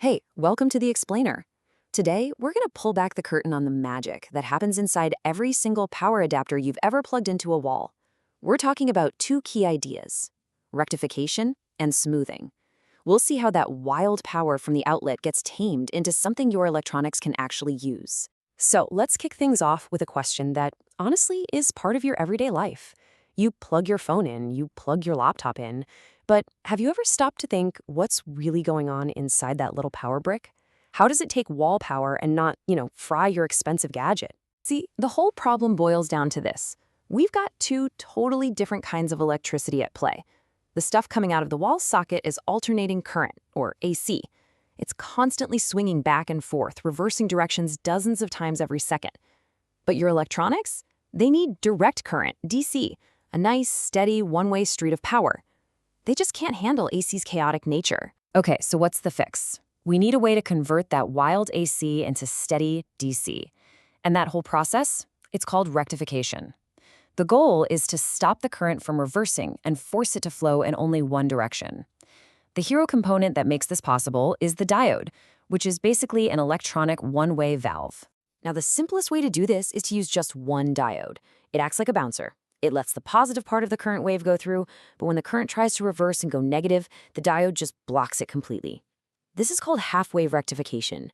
Hey, welcome to the Explainer. Today, we're going to pull back the curtain on the magic that happens inside every single power adapter you've ever plugged into a wall. We're talking about two key ideas: rectification and smoothing. We'll see how that wild power from the outlet gets tamed into something your electronics can actually use. So let's kick things off with a question that honestly is part of your everyday life. You plug your phone in, you plug your laptop in, but have you ever stopped to think what's really going on inside that little power brick? How does it take wall power and not, fry your expensive gadget? See, the whole problem boils down to this. We've got two totally different kinds of electricity at play. The stuff coming out of the wall socket is alternating current, or AC. It's constantly swinging back and forth, reversing directions dozens of times every second. But your electronics? They need direct current, DC, a nice, steady, one-way street of power. They just can't handle AC's chaotic nature. Okay, so what's the fix? We need a way to convert that wild AC into steady DC. And that whole process, it's called rectification. The goal is to stop the current from reversing and force it to flow in only one direction. The hero component that makes this possible is the diode, which is basically an electronic one-way valve. Now, the simplest way to do this is to use just one diode. It acts like a bouncer. It lets the positive part of the current wave go through, but when the current tries to reverse and go negative, the diode just blocks it completely. This is called half-wave rectification.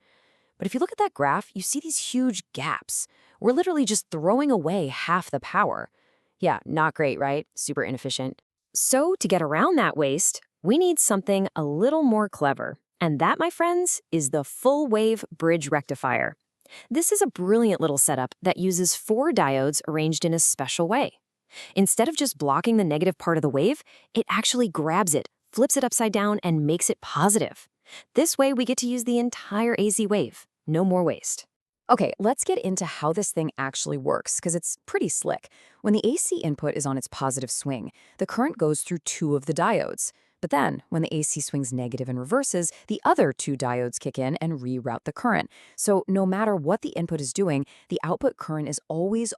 But if you look at that graph, you see these huge gaps. We're literally just throwing away half the power. Yeah, not great, right? Super inefficient. So to get around that waste, we need something a little more clever. And that, my friends, is the full-wave bridge rectifier. This is a brilliant little setup that uses 4 diodes arranged in a special way. Instead of just blocking the negative part of the wave, it actually grabs it, flips it upside down, and makes it positive. This way, we get to use the entire AC wave. No more waste. Okay, let's get into how this thing actually works, because it's pretty slick. When the AC input is on its positive swing, the current goes through 2 of the diodes. But then, when the AC swings negative and reverses, the other 2 diodes kick in and reroute the current. So no matter what the input is doing, the output current is always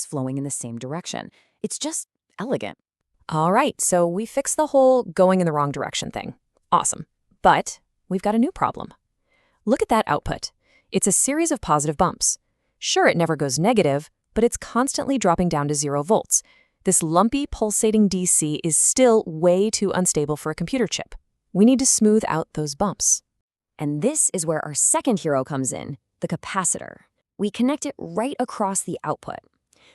flowing in the same direction. It's just elegant. All right, so we fixed the whole going in the wrong direction thing. Awesome. But we've got a new problem. Look at that output. It's a series of positive bumps. Sure, it never goes negative, but it's constantly dropping down to 0 volts. This lumpy, pulsating DC is still way too unstable for a computer chip. We need to smooth out those bumps. And this is where our second hero comes in, the capacitor. We connect it right across the output.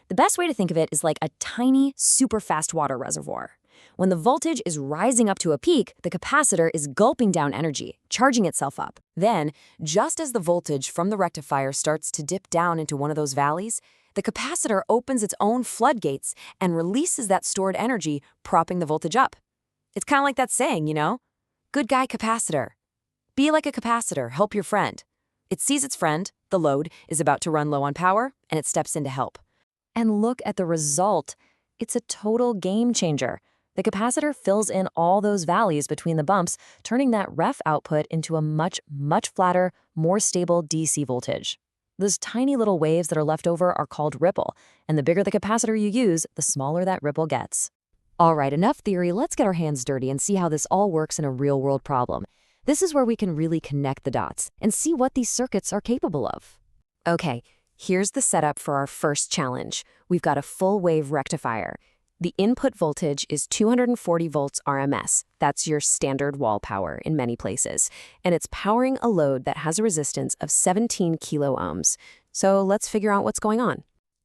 The best way to think of it is like a tiny, super fast water reservoir. When the voltage is rising up to a peak, the capacitor is gulping down energy, charging itself up. Then, just as the voltage from the rectifier starts to dip down into one of those valleys, the capacitor opens its own floodgates and releases that stored energy, propping the voltage up. It's kind of like that saying, good guy capacitor. Be like a capacitor, help your friend. It sees its friend, the load, is about to run low on power, and it steps in to help. And look at the result. It's a total game changer. The capacitor fills in all those valleys between the bumps, turning that ref output into a much flatter, more stable DC voltage. Those tiny little waves that are left over are called ripple, and the bigger the capacitor you use, the smaller that ripple gets. All right, enough theory, let's get our hands dirty and see how this all works in a real-world problem. This is where we can really connect the dots and see what these circuits are capable of. Okay, here's the setup for our first challenge. We've got a full-wave rectifier. The input voltage is 240 volts RMS. That's your standard wall power in many places. And it's powering a load that has a resistance of 17 kilo ohms. So let's figure out what's going on.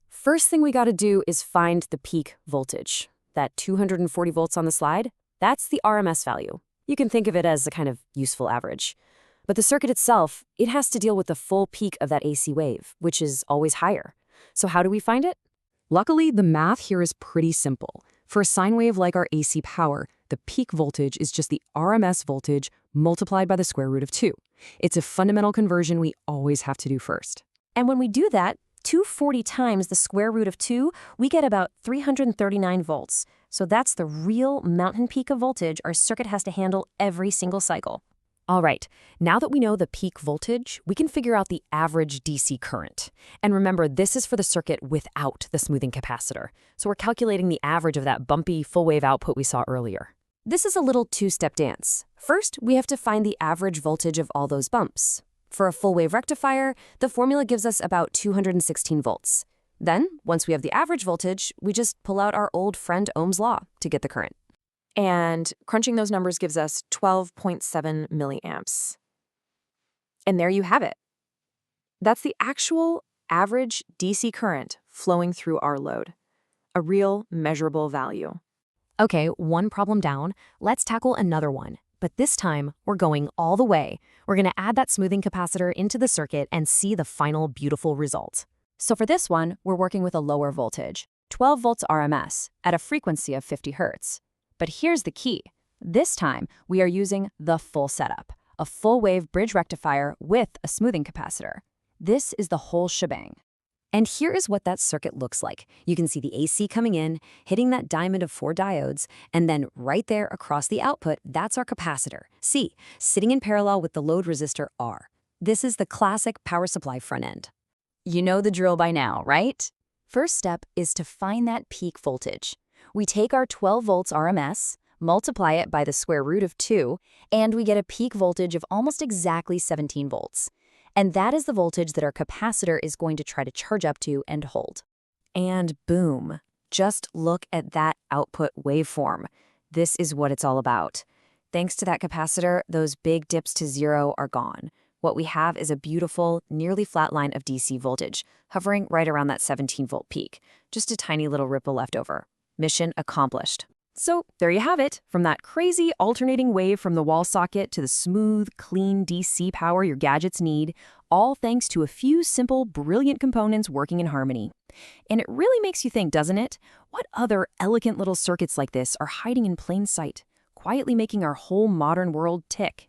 First thing we got to do is find the peak voltage. That 240 volts on the slide, that's the RMS value. You can think of it as a kind of useful average. But the circuit itself, it has to deal with the full peak of that AC wave, which is always higher. So how do we find it? Luckily, the math here is pretty simple. For a sine wave like our AC power, the peak voltage is just the RMS voltage multiplied by the square root of 2. It's a fundamental conversion we always have to do first. And when we do that, 240 times the square root of 2, we get about 339 volts. So that's the real mountain peak of voltage our circuit has to handle every single cycle. All right, now that we know the peak voltage, we can figure out the average DC current. And remember, this is for the circuit without the smoothing capacitor. So we're calculating the average of that bumpy full-wave output we saw earlier. This is a little two-step dance. First, we have to find the average voltage of all those bumps. For a full-wave rectifier, the formula gives us about 216 volts. Then, once we have the average voltage, we just pull out our old friend Ohm's law to get the current. And crunching those numbers gives us 12.7 milliamps. And there you have it. That's the actual average DC current flowing through our load. A real measurable value. Okay, one problem down. Let's tackle another one. But this time, we're going all the way. We're going to add that smoothing capacitor into the circuit and see the final beautiful result. So for this one, we're working with a lower voltage, 12 volts RMS, at a frequency of 50 Hertz. But here's the key. This time, we are using the full setup, a full-wave bridge rectifier with a smoothing capacitor. This is the whole shebang. And here is what that circuit looks like. You can see the AC coming in, hitting that diamond of 4 diodes, and then right there across the output, that's our capacitor, C, sitting in parallel with the load resistor, R. This is the classic power supply front end. You know the drill by now, right? First step is to find that peak voltage. We take our 12 volts RMS, multiply it by the square root of 2, and we get a peak voltage of almost exactly 17 volts. And that is the voltage that our capacitor is going to try to charge up to and hold. And boom, just look at that output waveform. This is what it's all about. Thanks to that capacitor, those big dips to zero are gone. What we have is a beautiful, nearly flat line of DC voltage, hovering right around that 17-volt peak. Just a tiny little ripple left over. Mission accomplished. So there you have it. From that crazy alternating wave from the wall socket to the smooth, clean DC power your gadgets need, all thanks to a few simple, brilliant components working in harmony. And it really makes you think, doesn't it? What other elegant little circuits like this are hiding in plain sight, quietly making our whole modern world tick?